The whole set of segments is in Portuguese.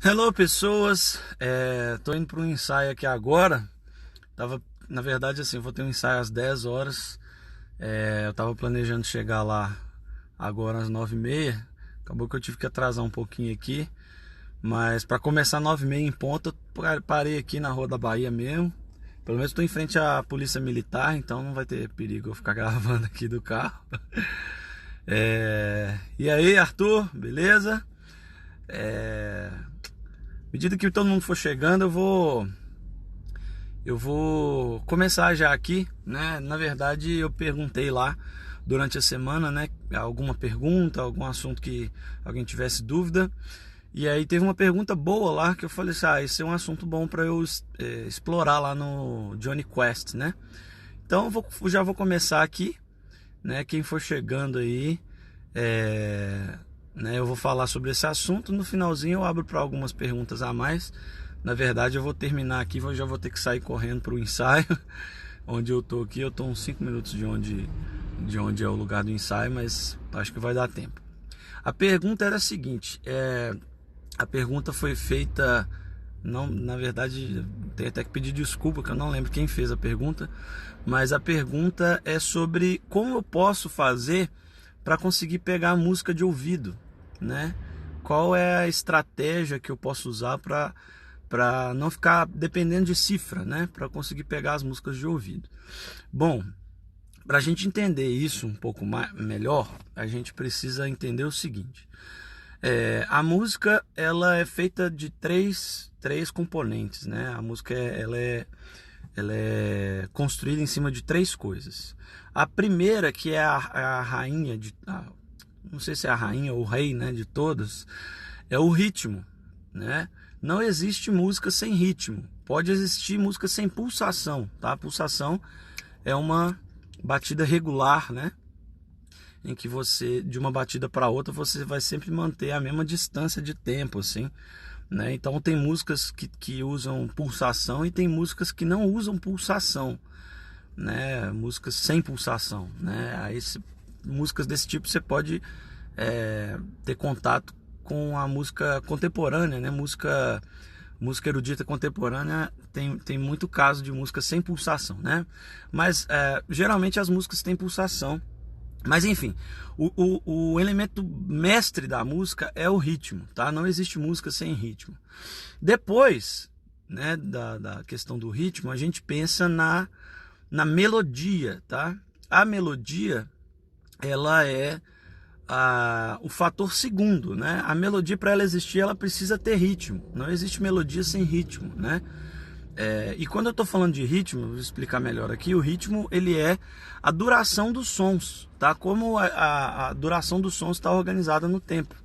Hello, pessoas. Tô indo para um ensaio aqui agora. Na verdade, assim, vou ter um ensaio às 10 horas. Eu tava planejando chegar lá agora às 9h30. Acabou que eu tive que atrasar um pouquinho aqui. Mas para começar 9h30 em ponto, eu parei aqui na Rua da Bahia mesmo. Pelo menos estou em frente à Polícia Militar, então não vai ter perigo eu ficar gravando aqui do carro. E aí, Arthur, beleza? À medida que todo mundo for chegando, eu vou começar já aqui, né? Na verdade, eu perguntei lá durante a semana, né? Alguma pergunta, algum assunto que alguém tivesse dúvida. E aí teve uma pergunta boa lá que eu falei assim, esse é um assunto bom para eu explorar lá no Johnny Quest, né? Então já vou começar aqui, né? Quem for chegando aí, né, eu vou falar sobre esse assunto. No finalzinho eu abro para algumas perguntas a mais. Na verdade, eu vou terminar aqui, já vou ter que sair correndo para o ensaio. Onde eu tô aqui, eu tô uns 5 minutos de onde é o lugar do ensaio, mas acho que vai dar tempo. A pergunta era a seguinte, a pergunta foi feita, não, na verdade, tem até que pedir desculpa, que eu não lembro quem fez a pergunta, mas a pergunta é sobre como eu posso fazer para conseguir pegar a música de ouvido, né? Qual é a estratégia que eu posso usar para não ficar dependendo de cifra, né? Para conseguir pegar as músicas de ouvido. Bom, para a gente entender isso um pouco melhor, a gente precisa entender o seguinte: a música ela é feita de três componentes, né? A música ela é construída em cima de três coisas. A primeira, que é a rainha não sei se é a rainha ou o rei, né, de todas, é o ritmo, né? Não existe música sem ritmo. Pode existir música sem pulsação, tá? A pulsação é uma batida regular, né? Em que você, de uma batida para outra, você vai sempre manter a mesma distância de tempo, assim, né? Então tem músicas que usam pulsação e tem músicas que não usam pulsação, né? Músicas sem pulsação, né? Músicas desse tipo você pode ter contato com a música contemporânea, né? Música erudita contemporânea tem muito caso de música sem pulsação, né? Mas geralmente as músicas têm pulsação. Mas enfim, o elemento mestre da música é o ritmo, tá? Não existe música sem ritmo. Depois, né, da questão do ritmo, a gente pensa na melodia, tá? A melodia, ela é o fator segundo, né? A melodia, para ela existir, ela precisa ter ritmo. Não existe melodia sem ritmo, né? E quando eu estou falando de ritmo, vou explicar melhor aqui. O ritmo, ele é a duração dos sons, tá? Como a duração dos sons está organizada no tempo.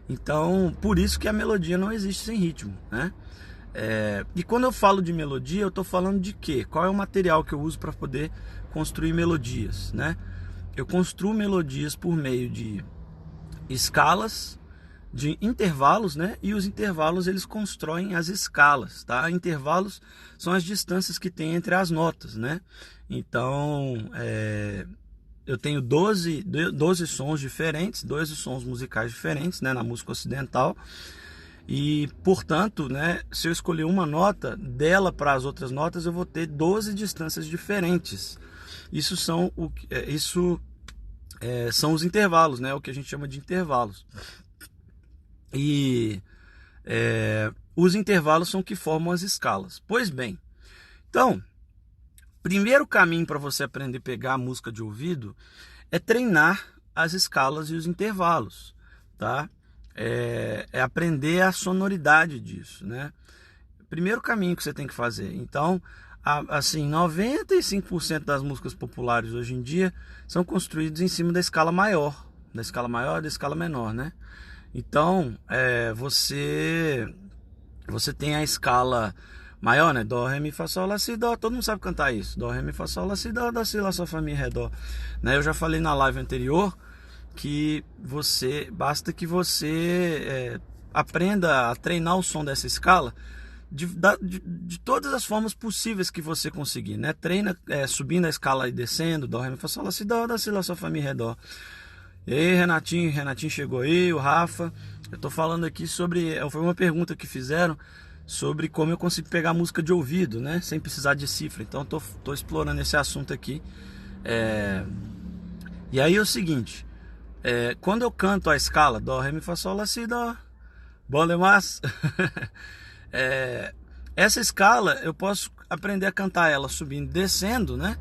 Então, por isso que a melodia não existe sem ritmo, né? E quando eu falo de melodia, eu estou falando de quê? Qual é o material que eu uso para poder construir melodias, né? Eu construo melodias por meio de escalas, de intervalos, né? E os intervalos, eles constroem as escalas, tá? Intervalos são as distâncias que tem entre as notas, né? Então, eu tenho 12 sons diferentes, 12 sons musicais diferentes, né? Na música ocidental. E, portanto, né, se eu escolher uma nota, dela para as outras notas, eu vou ter 12 distâncias diferentes. Isso são são os intervalos, né? O que a gente chama de intervalos. E os intervalos são que formam as escalas. Pois bem, então, primeiro caminho para você aprender a pegar a música de ouvido é treinar as escalas e os intervalos, tá? É aprender a sonoridade disso, né? Primeiro caminho que você tem que fazer. Então, assim, 95% das músicas populares hoje em dia são construídas em cima da escala maior, da escala menor, né? Então, você tem a escala maior, né? Dó, ré, mi, fá, sol, lá, si, dó. Todo mundo sabe cantar isso. Dó, ré, mi, fá, sol, lá, si, dó, dó, si, lá, sol, fá, mi, ré, dó. Né? Eu já falei na live anterior que basta que você aprenda a treinar o som dessa escala de todas as formas possíveis que você conseguir, né? Treina subindo a escala e descendo, dó, ré, mi, fá, sol, lá, si, dó, dó, si, lá, sol, fá, mi, ré, dó. E aí, Renatinho chegou aí, o Rafa. Eu tô falando aqui sobre, foi uma pergunta que fizeram sobre como eu consigo pegar música de ouvido, né, sem precisar de cifra. Então tô explorando esse assunto aqui. E aí é o seguinte, quando eu canto a escala dó, ré, mi, fá, sol, lá, si, dó, bom demais. Essa escala eu posso aprender a cantar ela subindo e descendo, né?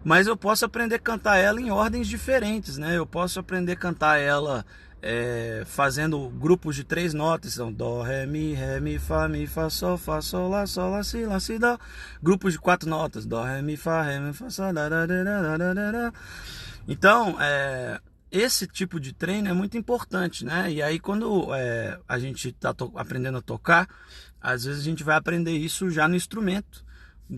Mas eu posso aprender a cantar ela em ordens diferentes, né? Eu posso aprender a cantar ela fazendo grupos de 3 notas, então dó, ré, mi, fá, sol, lá, si, dó. Grupos de 4 notas, dó, ré, mi, fá, sol, da, da, da, da, da, da, da. Então, esse tipo de treino é muito importante, né? E aí quando a gente está aprendendo a tocar, às vezes a gente vai aprender isso já no instrumento,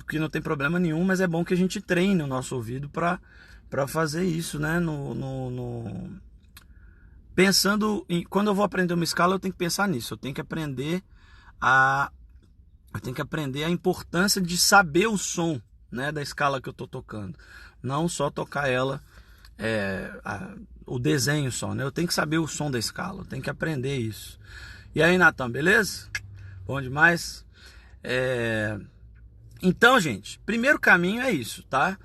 que não tem problema nenhum, mas é bom que a gente treine o nosso ouvido para fazer isso, né? Pensando em, quando eu vou aprender uma escala, eu tenho que pensar nisso. Eu tenho que aprender a importância de saber o som, né, da escala que eu estou tocando, não só tocar ela o desenho só, né? Eu tenho que saber o som da escala, eu tenho que aprender isso. E aí, Natan, beleza? Bom demais. Então, gente, primeiro caminho é isso, tá?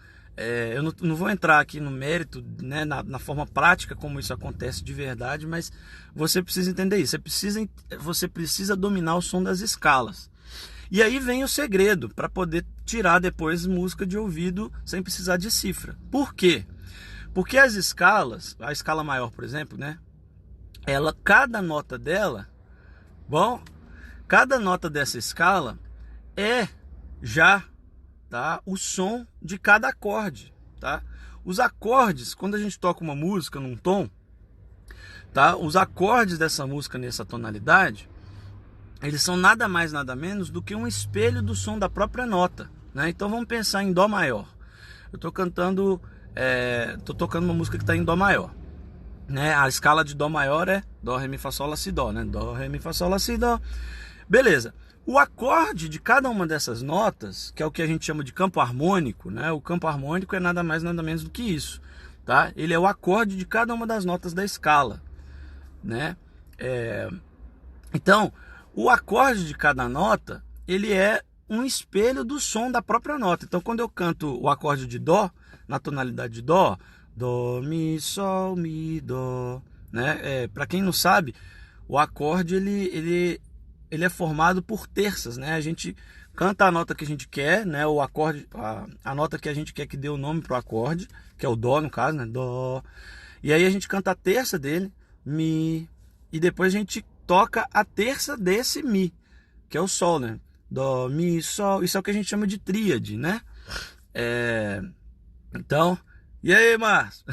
Eu não vou entrar aqui no mérito, né, na forma prática como isso acontece de verdade, mas você precisa entender isso. Você precisa dominar o som das escalas. E aí vem o segredo para poder tirar depois música de ouvido sem precisar de cifra. Por quê? Porque as escalas, a escala maior, por exemplo, né? Cada nota dela, cada nota dessa escala é já, tá, o som de cada acorde, tá? Os acordes, quando a gente toca uma música num tom, tá? Os acordes dessa música nessa tonalidade, eles são nada mais nada menos do que um espelho do som da própria nota, né? Então vamos pensar em dó maior. Eu tô cantando, tô tocando uma música que está em dó maior, né? A escala de dó maior é dó, ré, mi, fá, sol, lá, si, dó, né? Dó, ré, mi, fá, sol, lá, si, dó. Beleza. O acorde de cada uma dessas notas, que é o que a gente chama de campo harmônico, né? O campo harmônico é nada mais nada menos do que isso, tá? Ele é o acorde de cada uma das notas da escala, né? Então, o acorde de cada nota, ele é um espelho do som da própria nota. Então, quando eu canto o acorde de dó, na tonalidade de dó, dó, mi, sol, mi, dó, né? Para quem não sabe, o acorde ele é formado por terças, né? A gente canta a nota que a gente quer, né? O acorde, a nota que a gente quer que dê o nome pro acorde, que é o dó no caso, né? Dó. E aí a gente canta a terça dele, mi, e depois a gente toca a terça desse mi, que é o sol, né? Dó, mi, sol. Isso é o que a gente chama de tríade, né? Então, e aí, Márcio?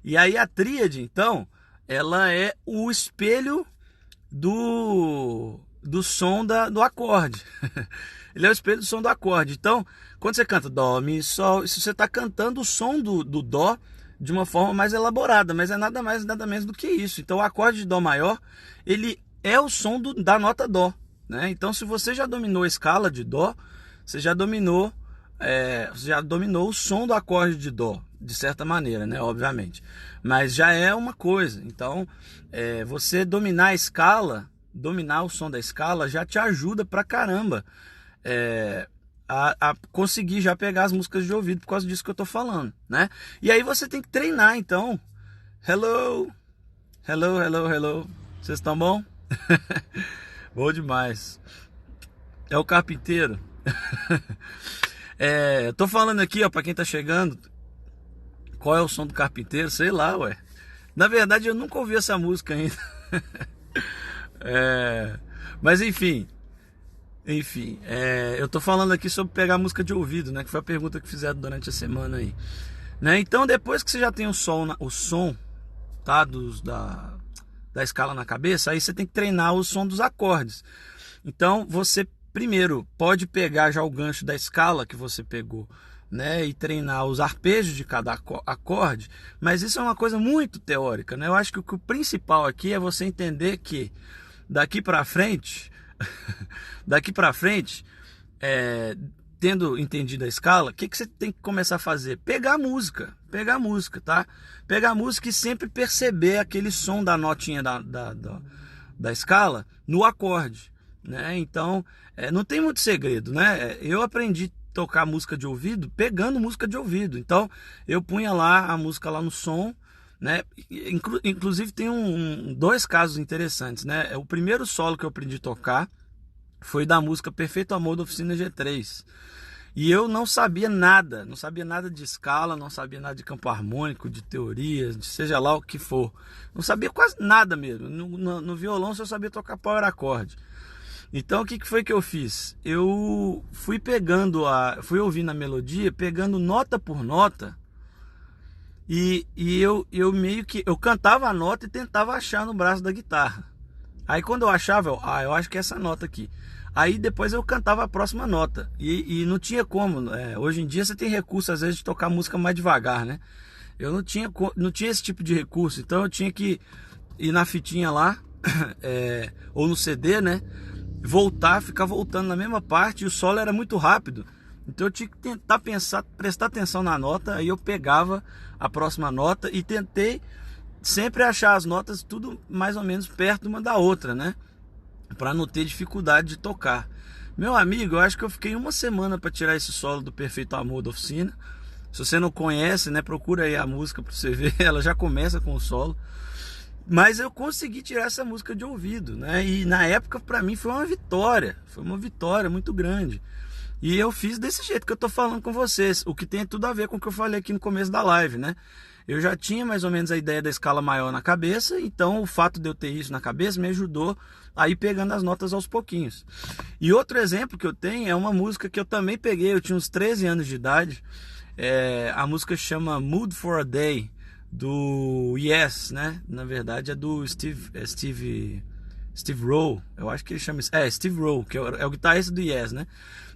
E aí a tríade, então, ela é o espelho do som do acorde. Ele é o espelho do som do acorde. Então, quando você canta dó, mi, sol, isso você está cantando o som do dó de uma forma mais elaborada, mas é nada mais nada menos do que isso. Então, o acorde de dó maior, ele é o som da nota dó, né? Então, se você já dominou a escala de dó, você já dominou o som do acorde de dó, de certa maneira, né? Obviamente. Mas já é uma coisa. Então, você dominar a escala, dominar o som da escala, já te ajuda pra caramba a conseguir já pegar as músicas de ouvido, por causa disso que eu tô falando, né? E aí você tem que treinar, então. Hello, hello, hello, hello. Vocês estão bom? Bom demais. É o carpinteiro. Tô falando aqui, ó, pra quem tá chegando, qual é o som do carpinteiro? Sei lá, ué. Na verdade, eu nunca ouvi essa música ainda. Mas enfim, eu tô falando aqui sobre pegar música de ouvido, né? Que foi a pergunta que fizeram durante a semana aí, né? Então, depois que você já tem o som, tá? Da escala na cabeça, aí você tem que treinar o som dos acordes. Então, você primeiro pode pegar já o gancho da escala que você pegou, né, e treinar os arpejos de cada acorde, mas isso é uma coisa muito teórica, né? Eu acho que o principal aqui é você entender que daqui para frente, tendo entendido a escala, o que você tem que começar a fazer? Pegar a música, tá? Pegar a música e sempre perceber aquele som da notinha da escala no acorde, né? Então, não tem muito segredo, né? Eu aprendi a tocar música de ouvido pegando música de ouvido. Então, eu punha lá a música lá no som, né? Inclusive tem dois casos interessantes, né? O primeiro solo que eu aprendi a tocar foi da música Perfeito Amor da Oficina G3. E eu não sabia nada de escala, não sabia nada de campo harmônico, de teorias, de seja lá o que for. Não sabia quase nada mesmo. No violão só sabia tocar power acorde. Então o que foi que eu fiz? Eu fui fui ouvindo a melodia, pegando nota por nota, e eu meio que eu cantava a nota e tentava achar no braço da guitarra. Aí quando eu achava, eu acho que é essa nota aqui. Aí depois eu cantava a próxima nota. E não tinha como. Hoje em dia você tem recurso, às vezes, de tocar música mais devagar, né? Eu não tinha esse tipo de recurso. Então eu tinha que ir na fitinha lá, ou no CD, né? Ficar voltando na mesma parte. E o solo era muito rápido. Então eu tinha que tentar prestar atenção na nota. Aí eu pegava a próxima nota e tentei sempre achar as notas tudo mais ou menos perto uma da outra, né? Para não ter dificuldade de tocar. Meu amigo, eu acho que eu fiquei uma semana para tirar esse solo do Perfeito Amor da Oficina. Se você não conhece, né, procura aí a música para você ver. Ela já começa com o solo. Mas eu consegui tirar essa música de ouvido, né? E na época para mim foi uma vitória muito grande. E eu fiz desse jeito que eu tô falando com vocês, o que tem tudo a ver com o que eu falei aqui no começo da live, né? Eu já tinha mais ou menos a ideia da escala maior na cabeça, então o fato de eu ter isso na cabeça me ajudou a ir pegando as notas aos pouquinhos. E outro exemplo que eu tenho é uma música que eu também peguei, eu tinha uns 13 anos de idade, a música chama Mood for a Day, do Yes, né? Na verdade é do Steve Rowe, eu acho que ele chama isso, Steve Rowe, que é o guitarrista do Yes, né?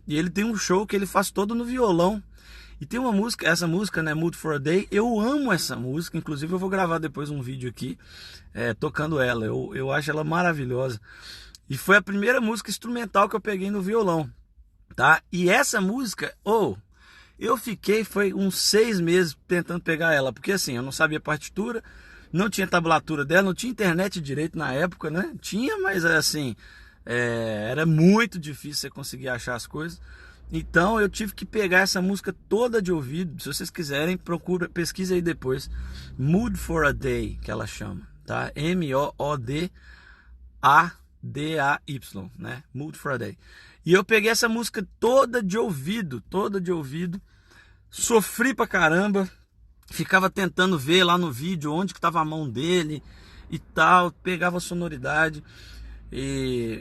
E ele tem um show que ele faz todo no violão. E tem essa música, né, Mood for a Day, eu amo essa música, inclusive eu vou gravar depois um vídeo aqui tocando ela, eu acho ela maravilhosa. E foi a primeira música instrumental que eu peguei no violão, tá? E essa música, foi uns 6 meses tentando pegar ela, porque assim, eu não sabia partitura, não tinha tablatura dela, não tinha internet direito na época, né? Tinha, mas assim, era muito difícil você conseguir achar as coisas. Então eu tive que pegar essa música toda de ouvido. Se vocês quiserem, pesquisa aí depois. Mood for a Day, que ela chama, tá? Mooodday, né? Mood for a Day. E eu peguei essa música toda de ouvido. Sofri pra caramba. Ficava tentando ver lá no vídeo onde que tava a mão dele e tal. Pegava a sonoridade.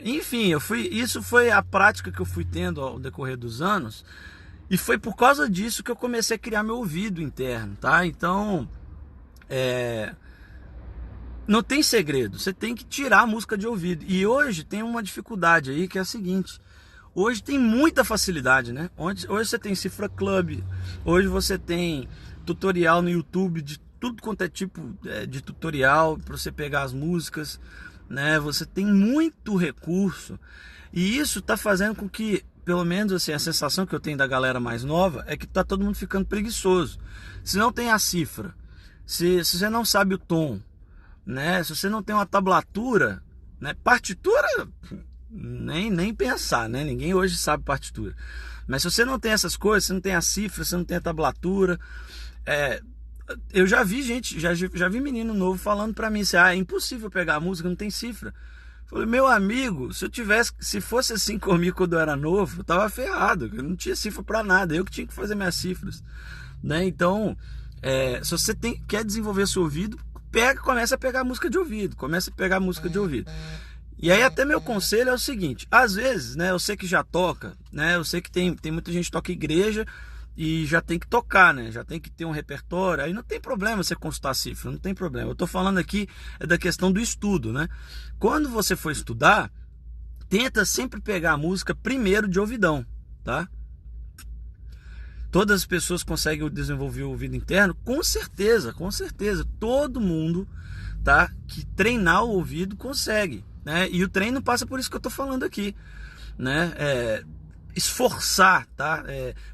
Enfim, isso foi a prática que eu fui tendo ao decorrer dos anos, e foi por causa disso que eu comecei a criar meu ouvido interno, tá? Então, não tem segredo, você tem que tirar a música de ouvido. E hoje tem uma dificuldade aí, que é a seguinte: hoje tem muita facilidade, né? Hoje você tem Cifra Club, hoje você tem tutorial no YouTube de tudo quanto é tipo de tutorial para você pegar as músicas, né? Você tem muito recurso, e isso está fazendo com que, pelo menos assim, a sensação que eu tenho da galera mais nova é que tá todo mundo ficando preguiçoso. Se não tem a cifra, se você não sabe o tom, né? Se você não tem uma tablatura, né? Partitura, nem pensar, né? Ninguém hoje sabe partitura. Mas se você não tem essas coisas, você não tem a cifra, você não tem a tablatura, eu já vi gente, já vi menino novo falando pra mim assim: é impossível pegar a música, não tem cifra. Eu falei: meu amigo, se fosse assim comigo quando eu era novo, eu tava ferrado, eu não tinha cifra pra nada, eu que tinha que fazer minhas cifras, né? Então, se você quer desenvolver seu ouvido, começa a pegar música de ouvido, E aí até meu conselho é o seguinte: às vezes, né, eu sei que já toca, né, eu sei que tem muita gente que toca igreja e já tem que tocar, né? Já tem que ter um repertório. Aí não tem problema você consultar a cifra, não tem problema. Eu tô falando aqui da questão do estudo, né? Quando você for estudar, tenta sempre pegar a música primeiro de ouvidão, tá? Todas as pessoas conseguem desenvolver o ouvido interno? Com certeza. Todo mundo, tá, que treinar o ouvido consegue, né? E o treino passa por isso que eu tô falando aqui, né? esforçar, tá?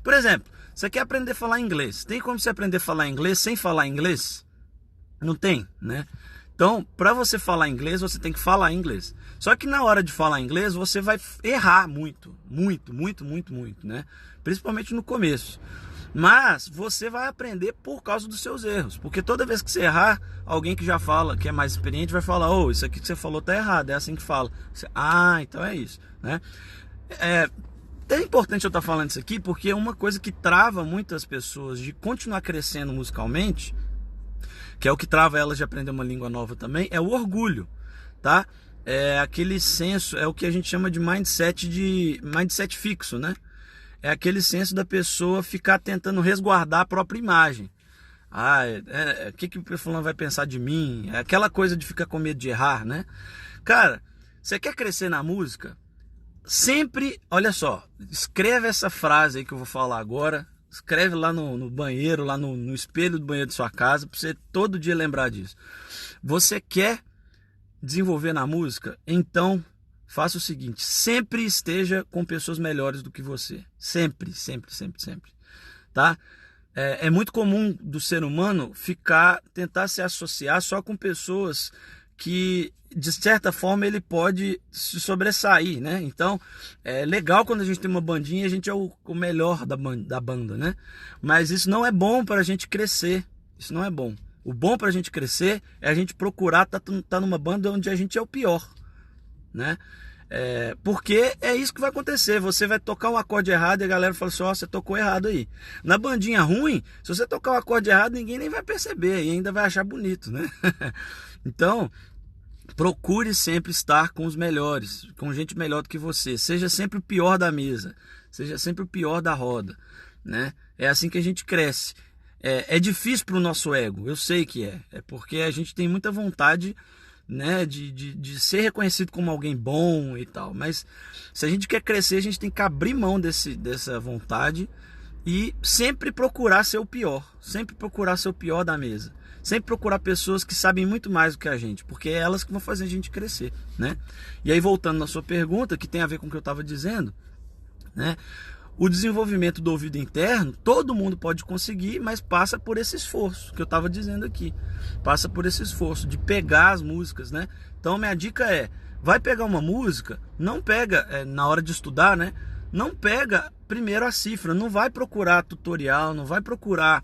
Por exemplo, você quer aprender a falar inglês. Tem como você aprender a falar inglês sem falar inglês? Não tem, né? Então, para você falar inglês, você tem que falar inglês. Só que na hora de falar inglês, você vai errar muito, né? Principalmente no começo. Mas você vai aprender por causa dos seus erros. Porque toda vez que você errar, alguém que já fala, que é mais experiente, vai falar: "Oh, isso aqui que você falou tá errado", é assim que fala. Então é isso, né? É importante eu estar falando isso aqui, porque uma coisa que trava muitas pessoas de continuar crescendo musicalmente, que é o que trava elas de aprender uma língua nova também, é o orgulho, tá? É aquele senso, é o que a gente chama de mindset fixo, né? É aquele senso da pessoa ficar tentando resguardar a própria imagem. O que o fulano vai pensar de mim? É aquela coisa de ficar com medo de errar, né? Cara, você quer crescer na música? Sempre, olha só, escreve essa frase aí que eu vou falar agora. Escreve lá no banheiro, lá no espelho do banheiro de sua casa, para você todo dia lembrar disso. Você quer desenvolver na música? Então, faça o seguinte: sempre esteja com pessoas melhores do que você. Sempre, tá? É muito comum do ser humano tentar se associar só com pessoas que, de certa forma, ele pode se sobressair, né? Então, é legal quando a gente tem uma bandinha, a gente é o melhor da banda, né? Mas isso não é bom para a gente crescer. Isso não é bom. O bom para a gente crescer é a gente procurar tá numa banda onde a gente é o pior, né? Porque é isso que vai acontecer. Você vai tocar um acorde errado e a galera fala assim: "Ó, você tocou errado aí". Na bandinha ruim, se você tocar um acorde errado, ninguém nem vai perceber e ainda vai achar bonito, né? Então, procure sempre estar com os melhores, com gente melhor do que você. Seja sempre o pior da mesa, seja sempre o pior da roda, né? É assim que a gente cresce. É difícil para o nosso ego, eu sei que é porque a gente tem muita vontade, né, de ser reconhecido como alguém bom e tal. Mas se a gente quer crescer, a gente tem que abrir mão dessa vontade e sempre procurar ser o pior, sempre procurar ser o pior da mesa, sempre procurar pessoas que sabem muito mais do que a gente, porque é elas que vão fazer a gente crescer, né? E aí, voltando na sua pergunta, que tem a ver com o que eu estava dizendo, né? O desenvolvimento do ouvido interno, todo mundo pode conseguir, mas passa por esse esforço que eu estava dizendo aqui. Passa por esse esforço de pegar as músicas, né? Então, minha dica vai pegar uma música, não pega, na hora de estudar, né? Não pega primeiro a cifra, não vai procurar tutorial, não vai procurar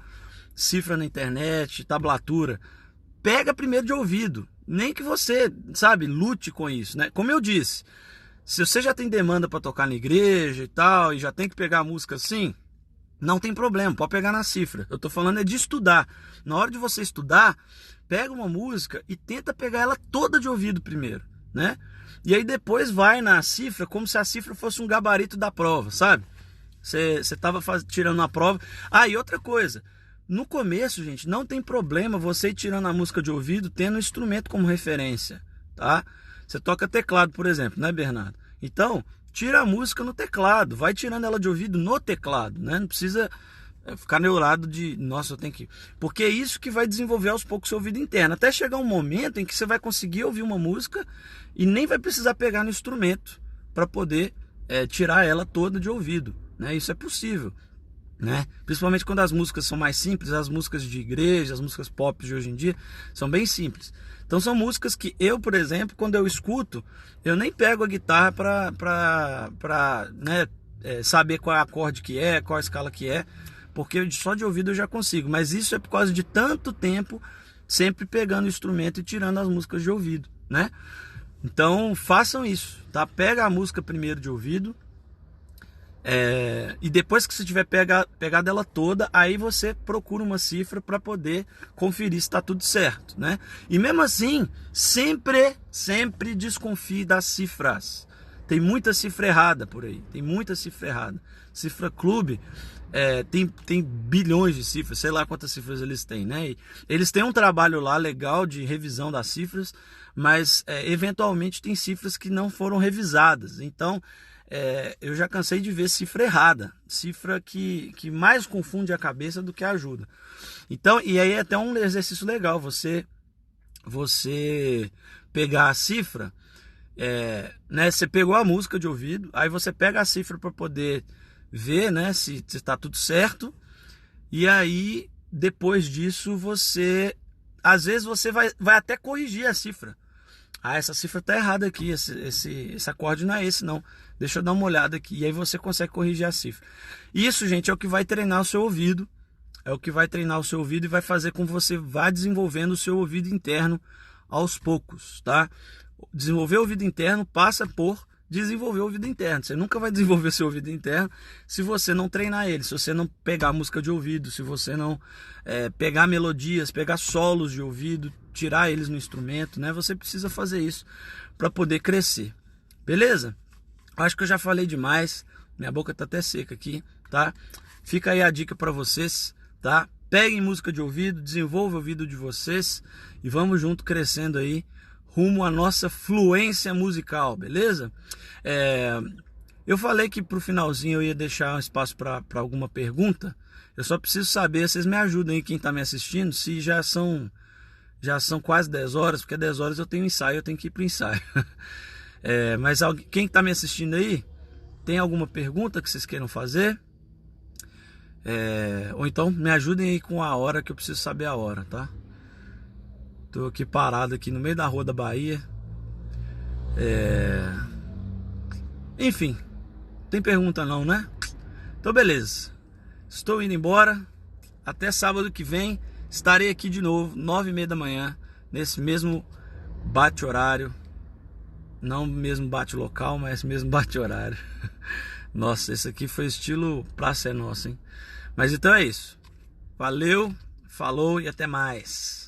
cifra na internet, tablatura. Pega primeiro de ouvido. Nem que você, sabe, lute com isso, né? Como eu disse, se você já tem demanda para tocar na igreja e tal, e já tem que pegar a música assim, não tem problema, pode pegar na cifra. Eu tô falando de estudar. Na hora de você estudar, pega uma música e tenta pegar ela toda de ouvido primeiro, né? E aí depois vai na cifra como se a cifra fosse um gabarito da prova, sabe? Você tava tirando a prova. E outra coisa, no começo, gente, não tem problema você ir tirando a música de ouvido tendo o instrumento como referência, tá? Você toca teclado, por exemplo, né, Bernardo? Então, tira a música no teclado, vai tirando ela de ouvido no teclado, né? Não precisa ficar neurado de, nossa, eu tenho que... Porque é isso que vai desenvolver aos poucos o seu ouvido interno, até chegar um momento em que você vai conseguir ouvir uma música e nem vai precisar pegar no instrumento para poder tirar ela toda de ouvido, né? Isso é possível, né? Principalmente quando as músicas são mais simples, as músicas de igreja, as músicas pop de hoje em dia são bem simples. Então são músicas que eu, por exemplo, quando eu escuto, eu nem pego a guitarra para né, saber qual é o acorde que é, qual a escala que é, porque só de ouvido eu já consigo. Mas isso é por causa de tanto tempo sempre pegando o instrumento e tirando as músicas de ouvido, né? Então façam isso, tá? Pega a música primeiro de ouvido, e depois que você tiver pegado ela toda, aí você procura uma cifra para poder conferir se está tudo certo, né? E mesmo assim, sempre desconfie das cifras. Tem muita cifra errada por aí, tem muita cifra errada. Cifra clube tem bilhões de cifras, sei lá quantas cifras eles têm, né? E eles têm um trabalho lá legal de revisão das cifras, mas eventualmente tem cifras que não foram revisadas. Então, eu já cansei de ver cifra errada, cifra que mais confunde a cabeça do que ajuda. Então, e aí é até um exercício legal, você pegar a cifra né, você pegou a música de ouvido, aí você pega a cifra para poder ver, né, se está tudo certo. E aí, depois disso, às vezes você vai até corrigir a cifra. Ah, essa cifra tá errada aqui, esse acorde não é esse não. Deixa eu dar uma olhada aqui. E aí você consegue corrigir a cifra. Isso, gente, é o que vai treinar o seu ouvido. É o que vai treinar o seu ouvido e vai fazer com que você vá desenvolvendo o seu ouvido interno aos poucos, tá? Desenvolver o ouvido interno passa por desenvolver o ouvido interno. Você nunca vai desenvolver seu ouvido interno se você não treinar ele, se você não pegar música de ouvido, se você não pegar melodias, pegar solos de ouvido, tirar eles no instrumento, né? Você precisa fazer isso para poder crescer. Beleza? Acho que eu já falei demais. Minha boca tá até seca aqui, tá? Fica aí a dica para vocês, tá? Peguem música de ouvido, desenvolvam o ouvido de vocês e vamos junto crescendo aí rumo à nossa fluência musical, beleza? Eu falei que pro finalzinho eu ia deixar um espaço para alguma pergunta. Eu só preciso saber, vocês me ajudem aí, quem tá me assistindo, se já são quase 10 horas, porque 10 horas eu tenho ensaio, eu tenho que ir pro ensaio. Mas quem tá me assistindo aí, tem alguma pergunta que vocês queiram fazer? Ou então me ajudem aí com a hora, que eu preciso saber a hora, tá? Tô aqui parado aqui no meio da rua da Bahia. Enfim, tem pergunta não, né? Então beleza. Estou indo embora. Até sábado que vem estarei aqui de novo, 9h30 da manhã, nesse mesmo bate-horário. Não mesmo bate-local, mas mesmo bate-horário. Nossa, esse aqui foi estilo Praça é Nossa, hein? Mas então é isso. Valeu, falou e até mais.